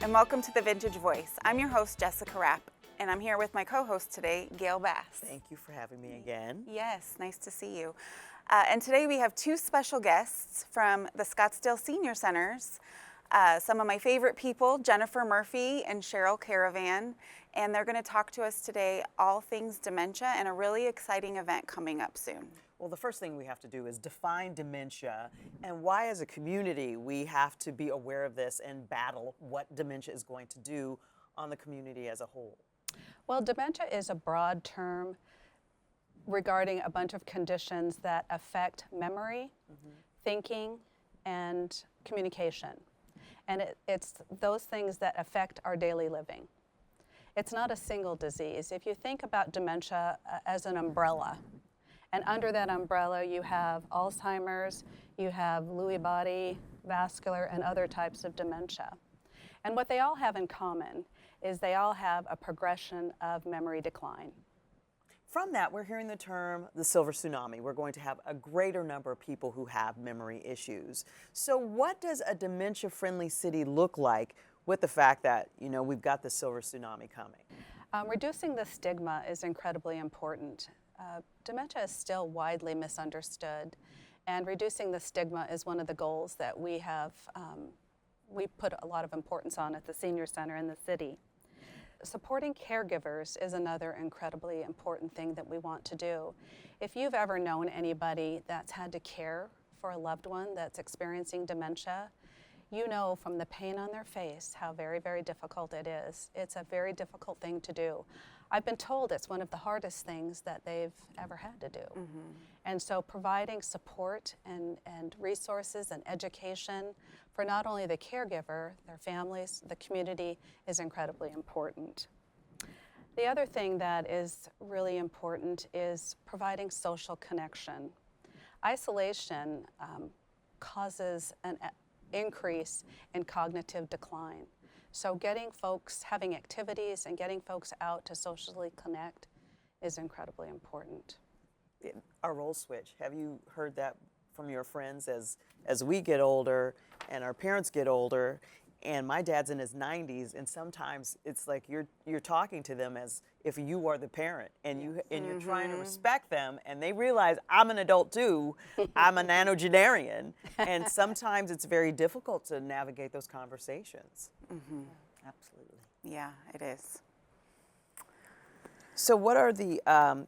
and welcome to The Vintage Voice. I'm your host, Jessica Rapp, and I'm here with my co-host today, Gail Bass. Thank you for having me again. Yes, nice to see you. And today we have two special guests from the Scottsdale Senior Centers. Some of my favorite people, Jennifer Murphy and Cheryl Caravan, and they're going to talk to us today all things dementia and a really exciting event coming up soon. Well, the first thing we have to do is define dementia and why as a community we have to be aware of this and battle what dementia is going to do on the community as a whole. Well, dementia is a broad term regarding a bunch of conditions that affect memory, thinking, and communication. And it's those things that affect our daily living. It's not a single disease. If you think about dementia as an umbrella, and under that umbrella you have Alzheimer's, you have Lewy body, vascular, and other types of dementia. And what they all have in common is they all have a progression of memory decline. From that, we're hearing the term the silver tsunami. We're going to have a greater number of people who have memory issues. So what does a dementia-friendly city look like with the fact that, you know, we've got the silver tsunami coming? Reducing the stigma is incredibly important. Dementia is still widely misunderstood, and reducing the stigma is one of the goals that we have, we put a lot of importance on at the Senior Center in the city. Supporting caregivers is another incredibly important thing that we want to do. If you've ever known anybody that's had to care for a loved one that's experiencing dementia, you know from the pain on their face how very, very difficult it is. It's a very difficult thing to do. I've been told it's one of the hardest things that they've ever had to do. And so providing support and resources and education for not only the caregiver, their families, the community is incredibly important. The other thing that is really important is providing social connection. Isolation causes an increase in cognitive decline. So getting folks, having activities and getting folks out to socially connect is incredibly important. Our role switch, have you heard that from your friends as we get older and our parents get older, and my dad's in his 90s, and sometimes it's like you're talking to them as if you are the parent, and you're trying to respect them, and they realize I'm an adult too, I'm a nonagenarian, and sometimes it's very difficult to navigate those conversations. Absolutely. Yeah, it is. So what are the,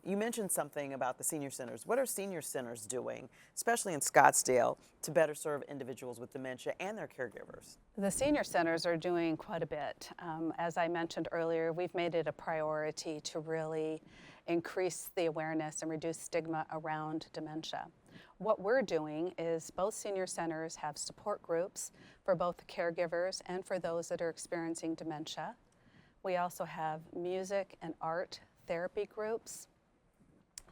you mentioned something about the senior centers. What are senior centers doing, especially in Scottsdale, to better serve individuals with dementia and their caregivers? The senior centers are doing quite a bit. As I mentioned earlier, we've made it a priority to really increase the awareness and reduce stigma around dementia. What we're doing is both senior centers have support groups for both the caregivers and for those that are experiencing dementia. We also have music and art therapy groups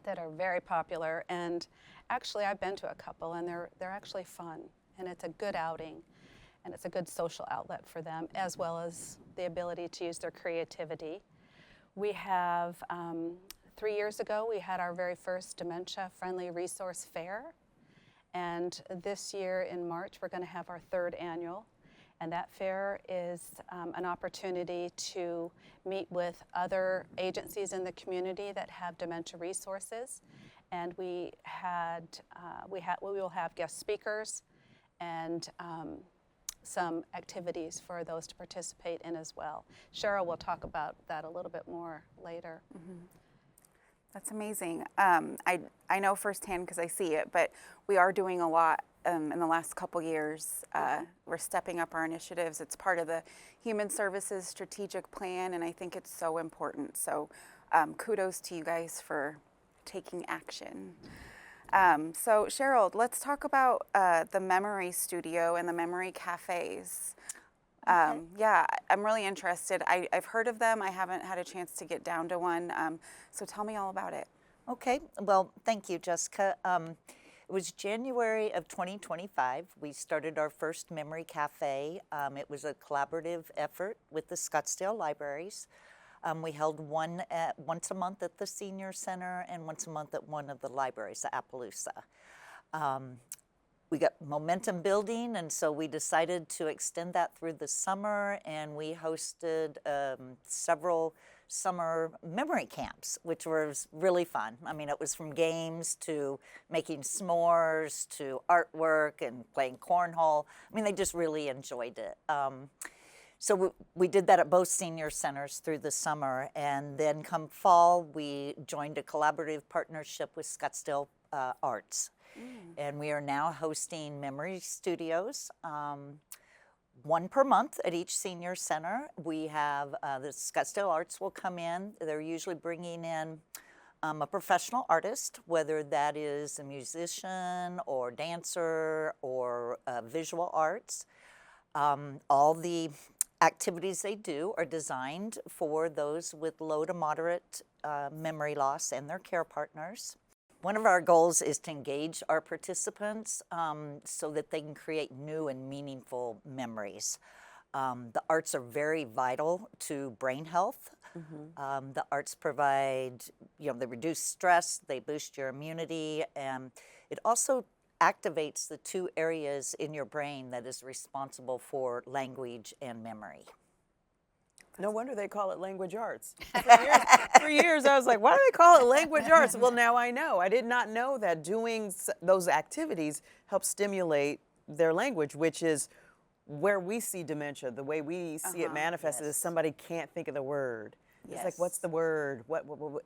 that are very popular, and actually I've been to a couple and they're actually fun, and it's a good outing, and it's a good social outlet for them, as well as the ability to use their creativity. We have 3 years ago we had our very first Dementia Friendly Resource Fair, and this year in March we're going to have our third annual. And that fair is an opportunity to meet with other agencies in the community that have dementia resources. And we will have guest speakers and some activities for those to participate in as well. Cheryl will talk about that a little bit more later. That's amazing. I know firsthand because I see it, but we are doing a lot in the last couple years. We're stepping up our initiatives. It's part of the Human Services Strategic Plan, and I think it's so important. So kudos to you guys for taking action. So Cheryl, let's talk about the Memory Studio and the Memory Cafés. Yeah, I'm really interested. I've heard of them. I haven't had a chance to get down to one. So tell me all about it. Okay, well, thank you, Jessica. It was January of 2025. We started our first Memory Cafe. It was a collaborative effort with the Scottsdale Libraries. We held one once a month at the Senior Center and once a month at one of the libraries, the Appaloosa. we got momentum building, and so we decided to extend that through the summer, and we hosted several summer memory camps, which was really fun. I mean, it was from games to making s'mores to artwork and playing cornhole. I mean, they just really enjoyed it. So we did that at both senior centers through the summer, and then come fall, we joined a collaborative partnership with Scottsdale Arts. And we are now hosting memory studios, one per month at each senior center. We have the Scottsdale Arts will come in. They're usually bringing in a professional artist, whether that is a musician or dancer or visual arts. All the activities they do are designed for those with low to moderate memory loss and their care partners. One of our goals is to engage our participants so that they can create new and meaningful memories. The arts are very vital to brain health. The arts provide, they reduce stress, they boost your immunity, and it also activates the two areas in your brain that is responsible for language and memory. No wonder they call it language arts. For years, I was like, why do they call it language arts? Well, now I know. I did not know that doing those activities helps stimulate their language, which is where we see dementia. The way we see it manifested is somebody can't think of the word. It's like, what's the word?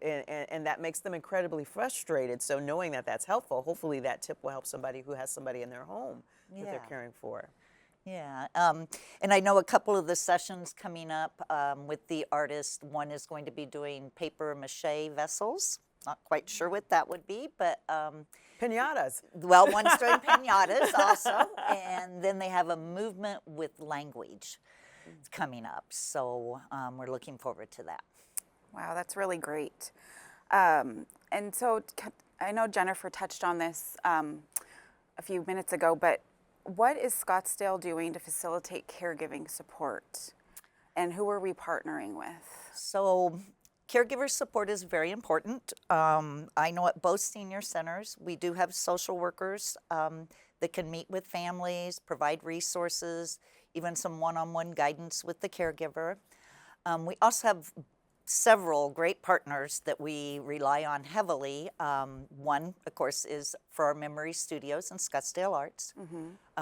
And that makes them incredibly frustrated. So knowing that that's helpful, hopefully that tip will help somebody who has somebody in their home that they're caring for. Yeah, and I know a couple of the sessions coming up with the artist. One is going to be doing paper mache vessels. Not quite sure what that would be, but Piñatas. well, one's doing piñatas also, and then they have a movement with language coming up. So we're looking forward to that. Wow, that's really great. And so I know Jennifer touched on this a few minutes ago, but what is Scottsdale doing to facilitate caregiving support? And who are we partnering with? So caregiver support is very important. I know at both senior centers, we do have social workers that can meet with families, provide resources, even some one-on-one guidance with the caregiver. We also have several great partners that we rely on heavily. One, of course, is for our memory studios in Scottsdale Arts.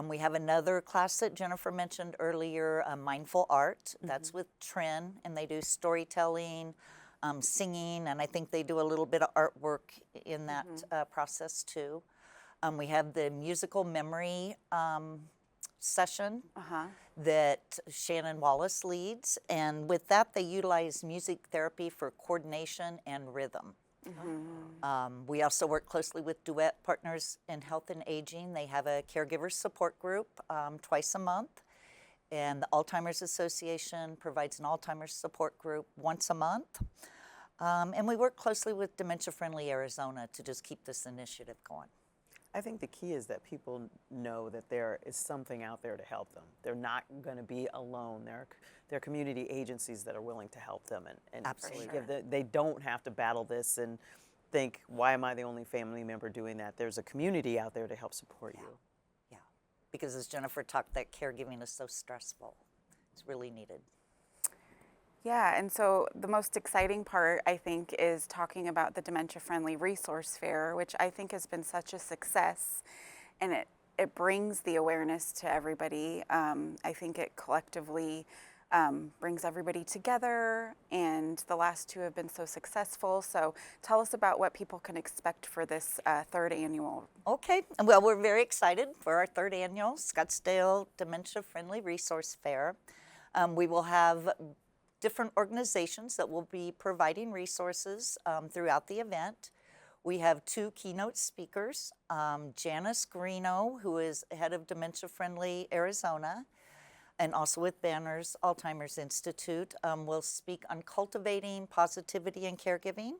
We have another class that Jennifer mentioned earlier, Mindful Art. That's with Trin, and they do storytelling, singing, and I think they do a little bit of artwork in that process too. We have the musical memory session that Shannon Wallace leads, and with that they utilize music therapy for coordination and rhythm. We also work closely with Duet Partners in Health and Aging. They have a caregiver support group twice a month, and the Alzheimer's Association provides an Alzheimer's support group once a month. And we work closely with Dementia Friendly Arizona to just keep this initiative going. I think the key is that people know that there is something out there to help them. They're not going to be alone. There are community agencies that are willing to help them, and Absolutely. they don't have to battle this and think, why am I the only family member doing that? There's a community out there to help support you. Yeah, because as Jennifer talked, that caregiving is so stressful. It's really needed. Yeah, and so the most exciting part, I think, is talking about the Dementia Friendly Resource Fair, which I think has been such a success, and it brings the awareness to everybody. I think it collectively brings everybody together, and the last two have been so successful. So tell us about what people can expect for this third annual. Okay, well, we're very excited for our third annual Scottsdale Dementia Friendly Resource Fair. We will have different organizations that will be providing resources throughout the event. We have two keynote speakers, Janice Greeno, who is head of Dementia Friendly Arizona, and also with Banner's Alzheimer's Institute, will speak on cultivating positivity and caregiving.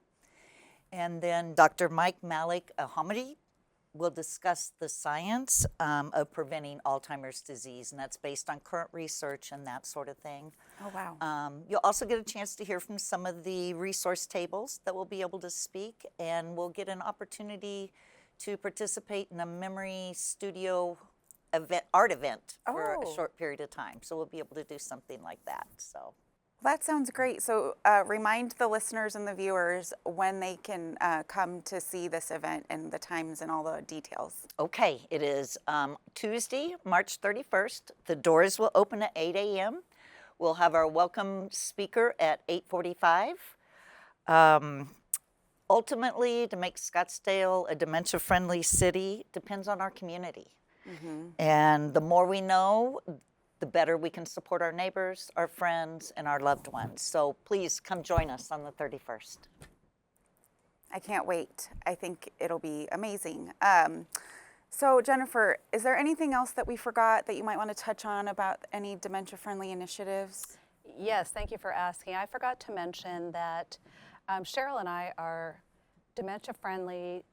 And then Dr. Mike Malik Ahmadi will discuss the science of preventing Alzheimer's disease, and that's based on current research and that sort of thing. Oh, wow. You'll also get a chance to hear from some of the resource tables that will be able to speak, and we'll get an opportunity to participate in a memory studio event, art event for a Oh. short period of time. So we'll be able to do something like that. So. That sounds great. So remind the listeners and the viewers when they can come to see this event and the times and all the details. Okay, it is Tuesday, March 31st. The doors will open at 8 a.m. We'll have our welcome speaker at 8:45. Ultimately, to make Scottsdale a dementia-friendly city depends on our community. And the more we know, the better we can support our neighbors, our friends, and our loved ones. So please come join us on the 31st. I can't wait. I think it'll be amazing. So Jennifer, is there anything else that we forgot that you might want to touch on about any dementia-friendly initiatives? Yes, thank you for asking. I forgot to mention that Cheryl and I are dementia-friendly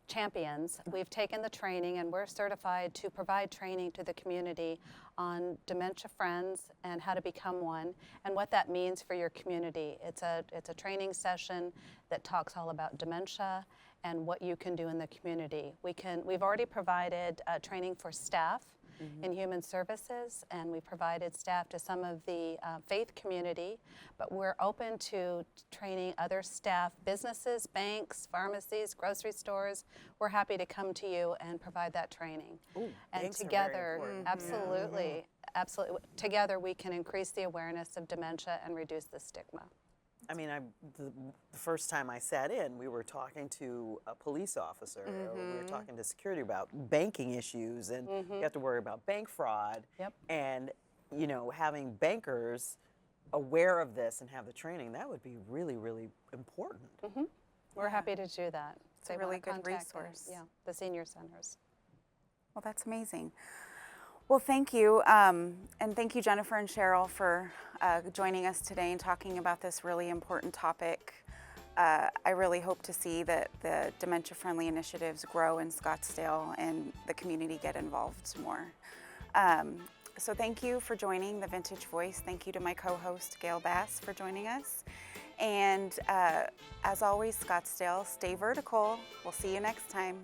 champions. We've taken the training and we're certified to provide training to the community on dementia friends and how to become one and what that means for your community. It's a training session that talks all about dementia and what you can do in the community. We've already provided training for staff in human services, and we provided staff to some of the faith community, but we're open to training other staff, businesses, banks, pharmacies, grocery stores. We're happy to come to you and provide that training. Ooh, and banks are very together, important. absolutely, absolutely, together we can increase the awareness of dementia and reduce the stigma. I mean, the first time I sat in, we were talking to a police officer, or we were talking to security about banking issues, and you have to worry about bank fraud. Yep. And, you know, having bankers aware of this and have the training, that would be really, really important. We're happy to do that. It's a really good resource. Yeah, the senior centers. Well, that's amazing. Well, thank you. And thank you, Jennifer and Cheryl, for joining us today and talking about this really important topic. I really hope to see that the dementia-friendly initiatives grow in Scottsdale and the community get involved more. So thank you for joining the Vintage Voice. Thank you to my co-host, Gail Bass, for joining us. And as always, Scottsdale, stay vertical. We'll see you next time.